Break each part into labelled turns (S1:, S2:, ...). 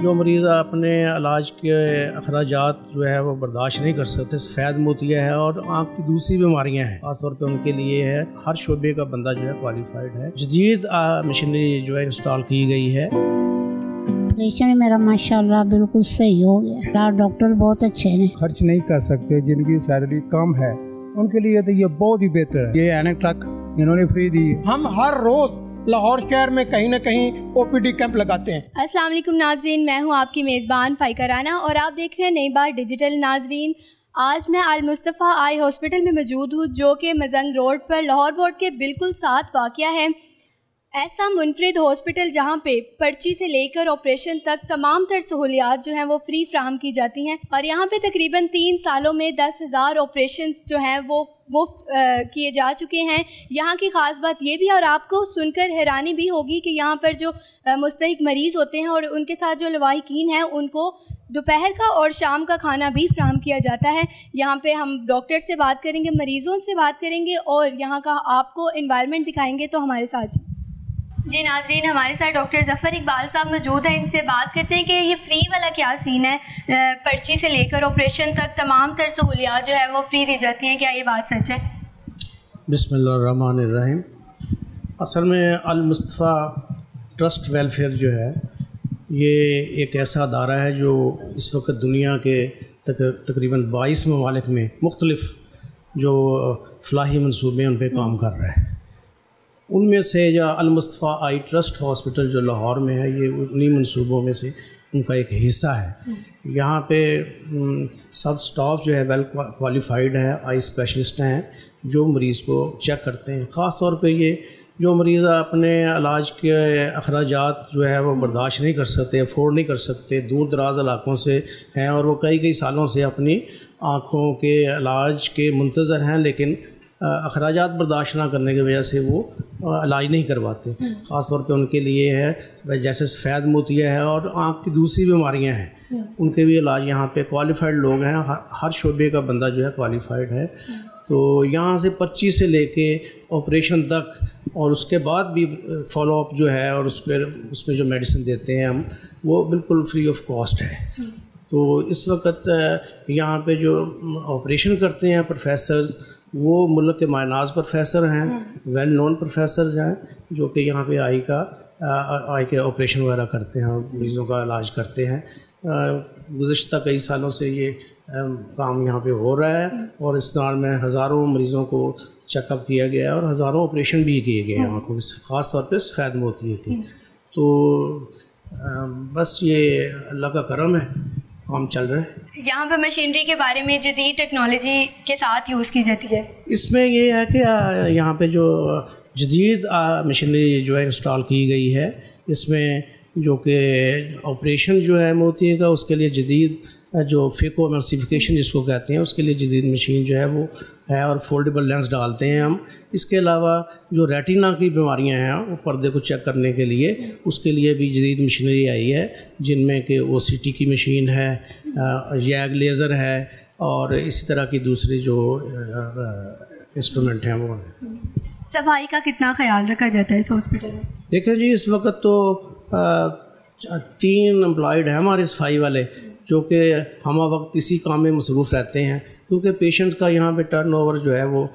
S1: جو مریض اپنے علاج کے اخراجات جو ہے وہ برداشت نہیں کر سکتے، سفید موتیہ ہے اور آنکھ کی دوسری بیماریاں ہیں، خاص طور پہ ان کے لیے ہے ہر شعبے کا بندہ جو ہے کوالیفائڈ ہے۔ جدید مشینری جو ہے انسٹال کی گئی ہے۔
S2: آپریشن میرا ماشاءاللہ بالکل صحیح ہو گیا، ڈاکٹر بہت اچھے ہیں۔
S3: خرچ نہیں کر سکتے، جن کی سیلری کم ہے ان کے لیے تو یہ بہت ہی بہتر ہے۔ یہ اینک تک انہوں نے فری دی۔
S4: ہم ہر روز لاہور شہر میں کہیں نہ کہیں او پی ڈی کیمپ لگاتے ہیں۔
S5: السلام علیکم ناظرین، میں ہوں آپ کی میزبان فائقہ رانا اور آپ دیکھ رہے ہیں نئی بات ڈیجیٹل۔ ناظرین، آج میں المصطفیٰ آئی ہاسپٹل میں موجود ہوں جو کہ مزنگ روڈ پر لاہور بورڈ کے بالکل ساتھ واقع ہے۔ ایسا منفرد ہاسپٹل جہاں پہ پرچی سے لے کر آپریشن تک تمام تر سہولیات جو ہیں وہ فری فراہم کی جاتی ہیں، اور یہاں پہ تقریباً 3 سالوں میں 10,000 آپریشنز جو ہیں وہ مفت کیے جا چکے ہیں۔ یہاں کی خاص بات یہ بھی ہے، اور آپ کو سن کر حیرانی بھی ہوگی، کہ یہاں پر جو مستحق مریض ہوتے ہیں اور ان کے ساتھ جو لواحقین ہیں ان کو دوپہر کا اور شام کا کھانا بھی فراہم کیا جاتا ہے۔ یہاں پہ ہم ڈاکٹر سے بات کریں گے، مریضوں سے بات کریں گے اور یہاں کا آپ کو انوائرمنٹ دکھائیں گے، تو ہمارے ساتھ جی ناظرین، ہمارے ساتھ ڈاکٹر ظفر اقبال صاحب موجود ہیں۔ ان سے بات کرتے ہیں کہ یہ فری والا کیا سین ہے، پرچی سے لے کر آپریشن تک تمام تر سہولیات جو ہے وہ فری دی جاتی ہیں، کیا یہ بات سچ ہے؟
S1: بسم اللہ الرحمن الرحیم۔ اصل میں المصطفیٰ ٹرسٹ ویلفیئر جو ہے یہ ایک ایسا ادارہ ہے جو اس وقت دنیا کے تقریباً 22 ممالک میں مختلف جو فلاحی منصوبے ان پہ کام کر رہا ہے۔ ان میں سے جو المصطفیٰ آئی ٹرسٹ ہاسپٹل جو لاہور میں ہے، یہ انہی منصوبوں میں سے ان کا ایک حصہ ہے۔ یہاں پہ سب سٹاف جو ہے ویل کوالیفائڈ ہے، آئی اسپیشلسٹ ہیں جو مریض کو چیک کرتے ہیں۔ خاص طور پہ یہ جو مریض اپنے علاج کے اخراجات جو ہے وہ برداشت نہیں کر سکتے، افورڈ نہیں کر سکتے، دور دراز علاقوں سے ہیں اور وہ کئی سالوں سے اپنی آنکھوں کے علاج کے منتظر ہیں، لیکن اخراجات برداشت نہ کرنے کی وجہ سے وہ علاج نہیں کرواتے۔ خاص طور پہ ان کے لیے ہے جیسے سفید موتیہ ہے اور آنکھ کی دوسری بیماریاں ہیں، ان کے بھی علاج یہاں پہ کوالیفائڈ لوگ ہیں، ہر شعبے کا بندہ جو ہے کوالیفائڈ ہے۔ تو یہاں سے پرچی سے لے کے آپریشن تک اور اس کے بعد بھی فالو اپ جو ہے اور اس میں جو میڈیسن دیتے ہیں ہم، وہ بالکل فری آف کاسٹ ہے۔ تو اس وقت یہاں پہ جو آپریشن کرتے ہیں پروفیسرز، وہ ملک کے مایہ ناز پروفیسر ہیں، ویل نون پروفیسرز ہیں، جو کہ یہاں پہ آئی کے آپریشن وغیرہ کرتے ہیں، مریضوں کا علاج کرتے ہیں۔ گزشتہ کئی سالوں سے یہ کام یہاں پہ ہو رہا ہے اور اس دوران میں ہزاروں مریضوں کو چیک اپ کیا گیا ہے اور ہزاروں آپریشن بھی کیے گئے ہیں آنکھوں کے، خاص طور پہ سفید موتیہ کے۔ تو بس یہ اللہ کا کرم ہے، کام چل رہا ہے۔
S5: یہاں پہ مشینری کے بارے میں جدید ٹیکنالوجی کے ساتھ یوز کی جاتی ہے۔
S1: اس میں یہ ہے کہ یہاں پہ جو جدید مشینری جو ہے انسٹال کی گئی ہے، اس میں جو کہ آپریشن جو ہے موتیہ کا، اس کے لیے جدید جو فیکو ایملسیفیکیشن جس کو کہتے ہیں، اس کے لیے جدید مشین جو ہے وہ ہے اور فولڈیبل لینس ڈالتے ہیں ہم۔ اس کے علاوہ جو ریٹینا کی بیماریاں ہیں، وہ پردے کو چیک کرنے کے لیے، اس کے لیے بھی جدید مشینری آئی ہے، جن میں کہ او سی ٹی کی مشین ہے، یگ لیزر ہے اور اسی طرح کی دوسری جو انسٹرومنٹ ہیں وہ ہیں۔
S5: صفائی کا کتنا خیال رکھا جاتا ہے اس ہاسپٹل میں؟
S1: دیکھیں جی، اس وقت تو 3 امپلائڈ ہیں ہمارے صفائی والے، جو کہ ہمہ وقت اسی کام میں مصروف رہتے ہیں، کیونکہ پیشنٹ کا یہاں پہ ٹرن اوور جو ہے وہ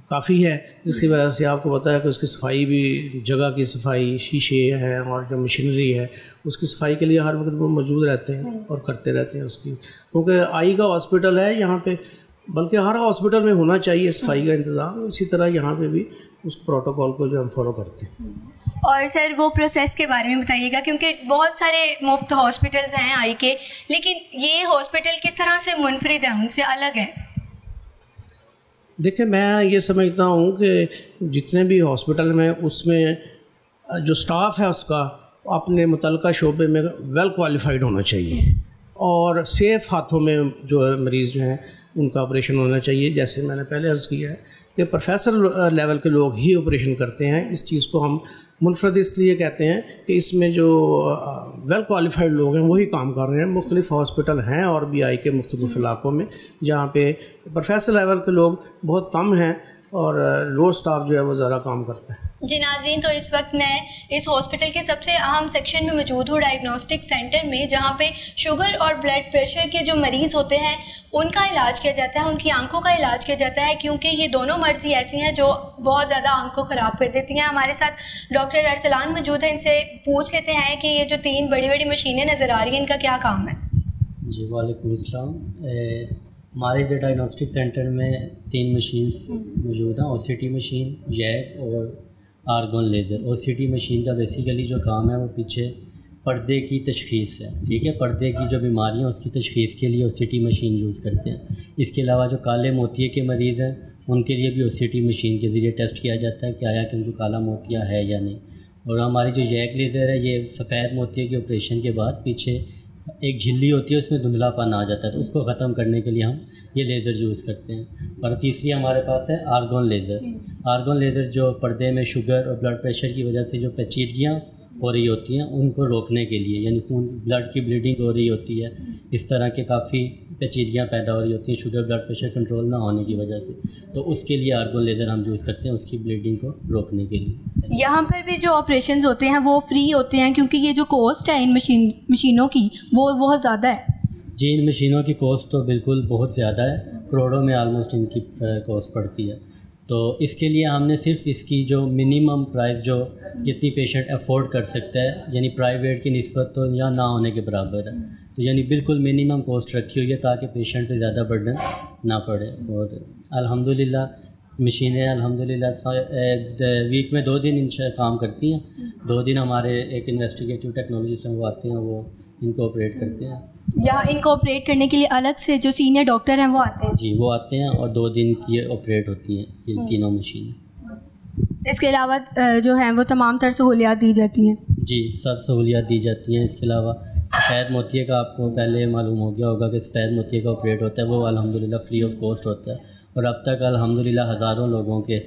S1: کافی ہے، جس کی وجہ سے آپ کو پتہ ہے کہ اس کی صفائی بھی، جگہ کی صفائی، شیشے ہیں اور جو مشینری ہے اس کی صفائی کے لیے ہر وقت وہ موجود رہتے ہیں اور کرتے رہتے ہیں اس کی، کیونکہ آئی کا ہاسپٹل ہے یہاں پہ، بلکہ ہر ہاسپٹل میں ہونا چاہیے صفائی کا انتظام، اسی طرح یہاں پہ بھی اس پروٹوکول کو جو ہم فالو کرتے ہیں۔
S5: اور سر وہ پروسیس کے بارے میں بتائیے گا، کیونکہ بہت سارے مفت ہاسپٹلز ہیں آئی کے، لیکن یہ ہاسپٹل کس طرح سے منفرد ہے، ان سے الگ ہے؟
S1: دیکھیں، میں یہ سمجھتا ہوں کہ جتنے بھی ہاسپٹل میں اس میں جو سٹاف ہے اس کا اپنے متعلقہ شعبے میں ویل کوالیفائڈ ہونا چاہیے اور سیف ہاتھوں میں جو مریض جو ہیں ان کا آپریشن ہونا چاہیے۔ جیسے میں نے پہلے عرض کیا ہے کہ پروفیسر لیول کے لوگ ہی آپریشن کرتے ہیں۔ اس چیز کو ہم منفرد اس لیے کہتے ہیں کہ اس میں جو ویل کوالیفائڈ لوگ ہیں وہی کام کر رہے ہیں۔ مختلف ہاسپٹل ہیں اور بھی آئی کے مختلف علاقوں میں جہاں پہ پروفیسر لیول کے لوگ بہت کم ہیں اور لو سٹاف جو ہے وہ زیادہ کام کرتا ہے۔
S5: جی ناظرین، تو اس وقت میں اس ہاسپٹل کے سب سے اہم سیکشن میں موجود ہوں، ڈائگنوسٹک سینٹر میں، جہاں پہ شوگر اور بلڈ پریشر کے جو مریض ہوتے ہیں ان کا علاج کیا جاتا ہے، ان کی آنکھوں کا علاج کیا جاتا ہے، کیونکہ یہ دونوں مرضی ایسی ہیں جو بہت زیادہ آنکھ کو خراب کر دیتی ہیں۔ ہمارے ساتھ ڈاکٹر ارسلان موجود ہیں، ان سے پوچھ لیتے ہیں کہ یہ جو 3 بڑی بڑی مشینیں نظر آ رہی ہیں ان کا کیا کام ہے؟
S6: جی وعلیکم السلام۔ ہمارے جو ڈائگنوسٹک سینٹر میں 3 مشینز موجود ہیں، او سی ٹی مشین، جیک اور آرگون لیزر۔ او سی ٹی مشین کا بیسیکلی جو کام ہے وہ پیچھے پردے کی تشخیص ہے، ٹھیک ہے، پردے کی جو بیماریاں اس کی تشخیص کے لیے او سی ٹی مشین یوز کرتے ہیں۔ اس کے علاوہ جو کالے موتیے کے مریض ہیں ان کے لیے بھی او سی ٹی مشین کے ذریعے ٹیسٹ کیا جاتا ہے کہ آیا کہ ان کو کالا موتیا ہے یا نہیں۔ اور ہماری جو جیک لیزر ہے یہ سفید موتیے کے آپریشن کے بعد پیچھے ایک جھلی ہوتی ہے، اس میں دھندلا پن آ جاتا ہے، تو اس کو ختم کرنے کے لیے ہم یہ لیزر یوز کرتے ہیں۔ اور تیسری ہمارے پاس ہے آرگون لیزر۔ آرگون لیزر جو پردے میں شوگر اور بلڈ پریشر کی وجہ سے جو پیچیدگیاں ہو رہی ہوتی ہیں ان کو روکنے کے لیے، یعنی خون بلڈ کی بلیڈنگ ہو رہی ہوتی ہے، اس طرح کے کافی پیچیدگیاں پیدا ہو رہی ہوتی ہیں شوگر بلڈ پریشر کنٹرول نہ ہونے کی وجہ سے، تو اس کے لیے آرگون لیزر ہم یوز کرتے ہیں اس کی بلیڈنگ کو روکنے کے لیے۔
S5: یہاں پر بھی جو آپریشنز ہوتے ہیں وہ فری ہوتے ہیں، کیونکہ یہ جو کاسٹ ہے ان مشینوں کی وہ بہت زیادہ ہے؟
S6: جی ان مشینوں کی کاسٹ تو بالکل بہت زیادہ ہے، کروڑوں میں آلموسٹ ان کی کاسٹ پڑتی ہے۔ تو اس کے لیے ہم نے صرف اس کی جو منیمم پرائز جو جتنی پیشنٹ افورڈ کر سکتا ہے، یعنی پرائیویٹ کی نسبت تو یا نہ ہونے کے برابر ہے، تو یعنی بالکل منیمم کاسٹ رکھی ہوئی ہے تاکہ پیشنٹ پہ زیادہ برڈن نہ پڑے۔ اور الحمدللہ مشینیں الحمدللہ ویک میں 2 دن کام کرتی ہیں۔ 2 دن ہمارے ایک انویسٹیگیٹو ٹیکنالوجسٹ ہیں وہ آتے ہیں، وہ ان کو آپریٹ کرتے ہیں۔
S5: یہاں ان کو آپریٹ کرنے کے لیے الگ سے جو سینئر ڈاکٹر ہیں وہ آتے ہیں؟
S6: جی وہ آتے ہیں اور 2 دن کی آپریٹ ہوتی ہیں یہ تینوں مشینیں۔
S5: اس کے علاوہ جو ہیں وہ تمام تر سہولیات دی جاتی ہیں؟
S6: جی سب سہولیات دی جاتی ہیں۔ اس کے علاوہ سفید موتیے کا آپ کو پہلے معلوم ہو گیا ہوگا کہ سفید موتیے کا آپریٹ ہوتا ہے، وہ الحمدللہ فری آف کاسٹ ہوتا ہے، اور اب تک الحمدللہ ہزاروں لوگوں کے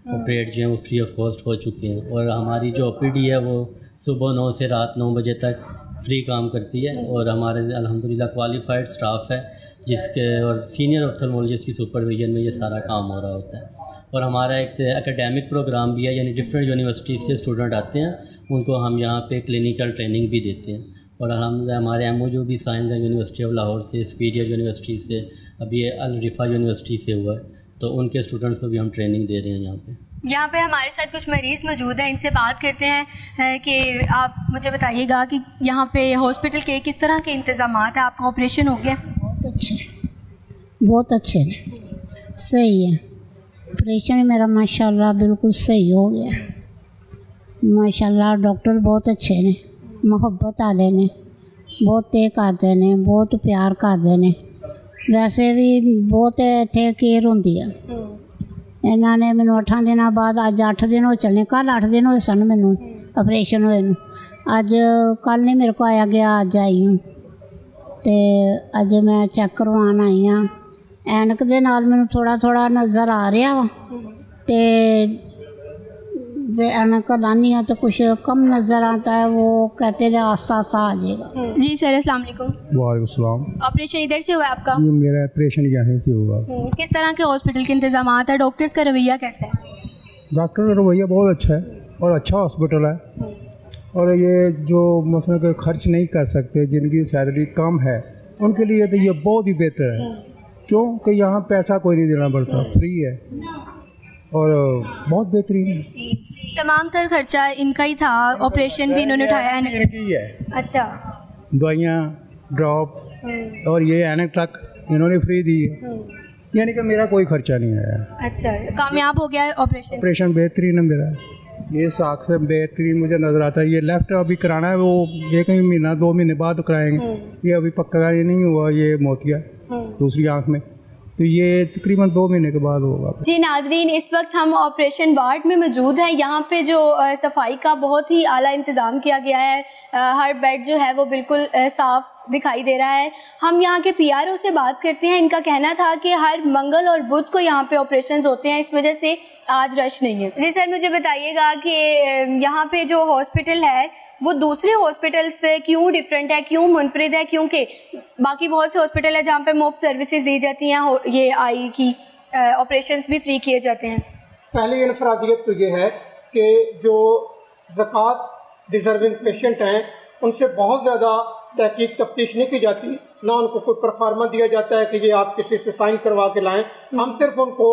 S6: آپریٹ جو ہیں وہ فری آف کاسٹ ہو چکے ہیں۔ اور ہماری جو او پی ڈی ہے وہ صبح 9 سے رات 9 بجے تک فری کام کرتی ہے، اور ہمارے الحمدللہ کوالیفائڈ سٹاف ہے جس کے اور سینئر آپتھلمولوجسٹ کی سپرویژن میں یہ سارا کام ہو رہا ہوتا ہے۔ اور ہمارا ایک اکیڈیمک پروگرام بھی ہے، یعنی ڈفرینٹ یونیورسٹی سے اسٹوڈنٹ آتے ہیں، ان کو ہم یہاں پہ کلینیکل ٹریننگ بھی دیتے ہیں۔ اور الحمدللہ ہمارے ایم او جو بھی سائنس ہے یونیورسٹی آف لاہور سے، سپیریئر یونیورسٹی سے، ابھی الرفا یونیورسٹی سے ہوا ہے، تو ان کے اسٹوڈنٹس کو بھی ہم ٹریننگ دے رہے ہیں یہاں پہ۔
S5: یہاں پہ ہمارے ساتھ کچھ مریض موجود ہیں، ان سے بات کرتے ہیں کہ آپ مجھے بتائیے گا کہ یہاں پہ ہاسپٹل کے کس طرح کے انتظامات ہیں؟ آپ کا آپریشن ہو گیا؟
S2: بہت اچھے صحیح ہے، آپریشن میرا ماشاءاللہ بالکل صحیح ہو گیا ماشاءاللہ۔ ڈاکٹر بہت اچھے نے، محبت والے نے، بہت تے کرتے نے، بہت پیار کرتے نے، ویسے بھی بہت اتنے کیئر ہوندی ہے۔ انہوں نے مینوں 8 دنوں بعد، اج 8 دن ہو چلنے، کل 8 دن ہوئے سن مینوں آپریشن ہوئے نوں، اج کل نہیں میرے کو آیا گیا، اج آئی ہوں تے اج میں چیک کروان آئی ہاں۔ اینک دے نال مینوں تھوڑا تھوڑا نظر آ رہا وا تے اینک لانی ہے تو کچھ کم نظر آتا ہے، وہ کہتے ہیں آہستہ آہستہ آ جائے گا۔
S5: جی سر السلام علیکم۔
S3: وعلیکم السلام۔
S5: آپریشن ادھر سے ہوا ہے آپ کا؟
S3: جی میرا آپریشن یہیں سے ہوا۔
S5: کس طرح کے ہاسپٹل کے انتظامات ہیں؟ ڈاکٹرز کا رویہ کیسا ہے؟
S3: ڈاکٹر کا رویہ بہت اچھا ہے اور اچھا ہاسپٹل ہے، اور یہ جو مثلا کہ خرچ نہیں کر سکتے، جن کی سیلری کم ہے، ان کے لیے تو یہ بہت ہی بہتر ہے، کیوں کہ یہاں پیسہ کوئی نہیں دینا پڑتا، فری ہے اور بہت بہترین ہے۔
S5: تمام تر خرچہ ان کا ہی تھا؟ آپریشن بھی انہوں نے اٹھایا ہے؟ اچھا،
S3: دوائیاں، ڈراپ اور یہ اینک تک انہوں نے فری دی ہے، یعنی کہ میرا کوئی خرچہ نہیں آیا۔
S5: اچھا، کامیاب ہو گیا ہے آپریشن؟
S3: آپریشن بہترین ہے میرا، یہ ساکھ سے بہترین مجھے نظر آتا ہے۔ یہ لیفٹ ابھی کرانا ہے، وہ 1 مہینہ 2 مہینے بعد کرائیں گے، یہ ابھی پکا یہ نہیں ہوا، یہ موتیا دوسری آنکھ میں، تو یہ تقریباً 2 مہینے کے بعد ہوگا۔
S5: جی ناظرین، اس وقت ہم آپریشن وارڈ میں موجود ہیں۔ یہاں پہ جو صفائی کا بہت ہی اعلیٰ انتظام کیا گیا ہے، ہر بیڈ جو ہے وہ بالکل صاف دکھائی دے رہا ہے۔ ہم یہاں کے پی آر او سے بات کرتے ہیں، ان کا کہنا تھا کہ ہر منگل اور بدھ کو یہاں پہ آپریشنز ہوتے ہیں، اس وجہ سے آج رش نہیں ہے۔ جی سر مجھے بتائیے گا کہ یہاں پہ جو ہاسپٹل ہے وہ دوسرے ہاسپٹل سے کیوں ڈیفرنٹ ہے، کیوں منفرد ہے؟ کیونکہ باقی بہت سے ہاسپٹل ہیں جہاں پہ مفت سروسز دی جاتی ہیں، یہ آئی کی آپریشنز بھی فری کیے جاتے ہیں۔
S4: پہلی انفرادیت تو یہ ہے کہ جو زکوٰۃ ڈیزرونگ پیشنٹ ہیں ان سے بہت زیادہ تحقیق تفتیش نہیں کی جاتی، نہ ان کو کوئی پرفارما دیا جاتا ہے کہ یہ آپ کسی سے سائن کروا کے لائیں. ہم صرف ان کو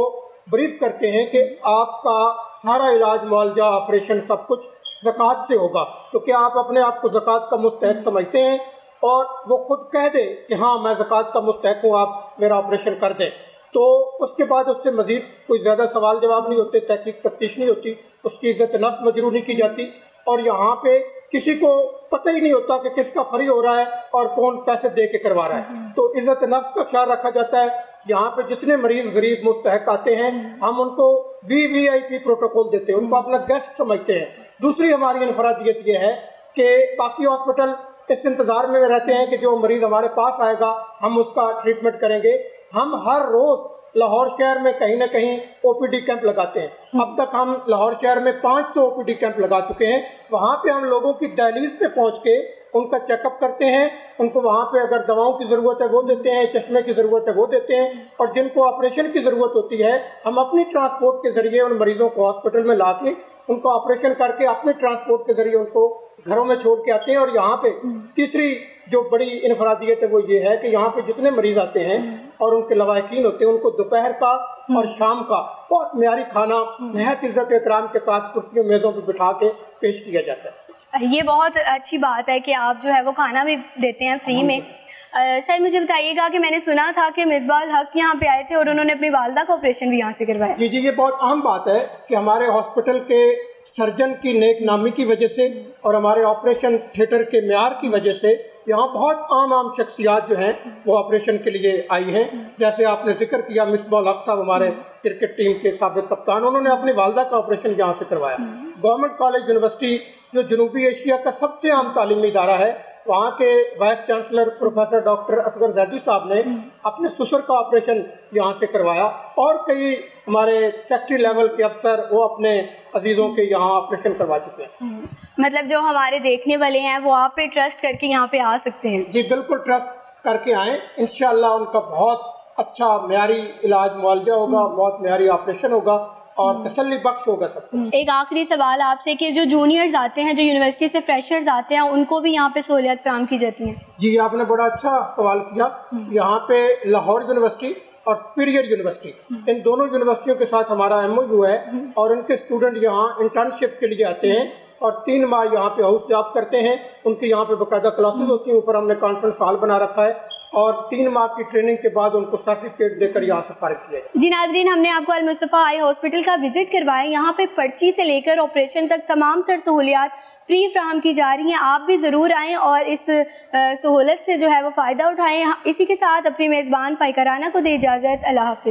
S4: بریف کرتے ہیں کہ آپ کا سارا علاج معالجہ آپریشن سب کچھ زکوٰۃ سے ہوگا، تو کیا آپ اپنے آپ کو زکوٰۃ کا مستحق سمجھتے ہیں؟ اور وہ خود کہہ دے کہ ہاں میں زکوٰۃ کا مستحق ہوں، آپ میرا آپریشن کر دیں، تو اس کے بعد اس سے مزید کوئی زیادہ سوال جواب نہیں ہوتے، تحقیق تفتیش نہیں ہوتی، اس کی عزت نفس مجروح نہیں کی جاتی، اور یہاں پہ کسی کو پتہ ہی نہیں ہوتا کہ کس کا فری ہو رہا ہے اور کون پیسے دے کے کروا رہا ہے. تو عزت نفس کا خیال رکھا جاتا ہے. یہاں پہ جتنے مریض غریب مستحق آتے ہیں ہم ان کو VIP پروٹوکول دیتے ہیں، ان کو اپنا گیسٹ سمجھتے ہیں. دوسری ہماری انفرادیت یہ ہے کہ باقی ہاسپٹل اس انتظار میں رہتے ہیں کہ جو مریض ہمارے پاس آئے گا ہم اس کا ٹریٹمنٹ کریں گے. ہم ہر روز لاہور شہر میں کہیں نہ کہیں OPD کیمپ لگاتے ہیں. اب تک ہم لاہور شہر میں 500 OPD کیمپ لگا چکے ہیں. وہاں پہ ہم لوگوں کی دہلیز پہ پہنچ کے ان کا چیک اپ کرتے ہیں، ان کو وہاں پہ اگر دواؤں کی ضرورت ہے وہ دیتے ہیں، چشمے کی ضرورت ہے وہ دیتے ہیں، اور جن کو آپریشن کی ضرورت ہوتی ہے ہم اپنی ٹرانسپورٹ کے ذریعے ان مریضوں کو ہاسپٹل میں لا کے ان کو آپریشن کر کے اپنے ٹرانسپورٹ کے ذریعے ان کو گھروں میں چھوڑ کے آتے ہیں. اور یہاں پہ تیسری جو بڑی انفرادیت ہے وہ یہ ہے کہ یہاں پہ جتنے مریض آتے ہیں اور ان کے لواحقین ہوتے ہیں ان کو دوپہر کا اور شام کا بہت معیاری کھانا نہایت عزت احترام کے ساتھ کرسیوں میزوں پہ بٹھا کے پیش کیا جاتا ہے.
S5: یہ بہت اچھی بات ہے کہ آپ جو ہے وہ کھانا بھی دیتے ہیں فری میں. سر مجھے بتائیے گا کہ میں نے سنا تھا کہ مصباح الحق یہاں پہ آئے تھے اور انہوں نے اپنی والدہ کا آپریشن بھی یہاں سے کروایا.
S4: جی یہ بہت اہم بات ہے کہ ہمارے ہاسپٹل کے سرجن کی نیک نامی کی وجہ سے اور ہمارے آپریشن تھیٹر کے معیار کی وجہ سے یہاں بہت عام شخصیات جو ہیں وہ آپریشن کے لیے آئی ہیں. جیسے آپ نے ذکر کیا مصباح الحق صاحب ہمارے کرکٹ ٹیم کے سابق کپتان، انہوں نے اپنی والدہ کا آپریشن یہاں سے کروایا. گورنمنٹ کالج یونیورسٹی جو جنوبی ایشیا کا سب سے اہم تعلیمی ادارہ ہے، وہاں کے vice chancellor professor doctor Asghar Zaidi صاحب نے اپنے سسر کا آپریشن یہاں سے کروایا، اور کئی ہمارے سیکٹری لیول کے افسر وہ اپنے عزیزوں کے یہاں آپریشن کروا چکے ہیں.
S5: مطلب جو ہمارے دیکھنے والے ہیں وہ آپ پہ ٹرسٹ کر کے یہاں پہ آ سکتے ہیں؟
S4: جی بالکل ٹرسٹ کر کے آئیں، انشاءاللہ ان کا بہت اچھا معیاری علاج معالجہ ہوگا، بہت معیاری آپریشن ہوگا اور تسلی بخش ہوگا سب کچھ.
S5: ایک آخری سوال آپ سے کہ جو جونیئرز آتے ہیں، جو یونیورسٹی سے فریشرز آتے ہیں، ان کو بھی یہاں پہ سہولیات فراہم کی جاتی ہیں؟
S4: جی آپ نے بڑا اچھا سوال کیا. یہاں پہ لاہور یونیورسٹی اور سپیریئر یونیورسٹی ان دونوں یونیورسٹیوں کے ساتھ ہمارا MOU ہے، اور ان کے اسٹوڈنٹ یہاں انٹرنشپ کے لیے آتے ہیں اور 3 ماہ یہاں پہ ہاؤس جاب کرتے ہیں. ان کی یہاں پہ باقاعدہ کلاسز ہوتی ہیں، اوپر ہم نے کانفرنس ہال بنا رکھا ہے، اور 3 ماہ کی ٹریننگ کے بعد ان کو سرٹیفکیٹ دے کر یہاں سے فارغ کیا جائے.
S5: جی ناظرین، ہم نے آپ کو المصطفیٰ آئی ہاسپٹل کا وزٹ کروایا. یہاں پہ پرچی سے لے کر آپریشن تک تمام تر سہولیات فری فراہم کی جا رہی ہیں. آپ بھی ضرور آئیں اور اس سہولت سے جو ہے وہ فائدہ اٹھائیں. اسی کے ساتھ اپنی میزبان فائقہ رانا کو دے اجازت. اللہ حافظ.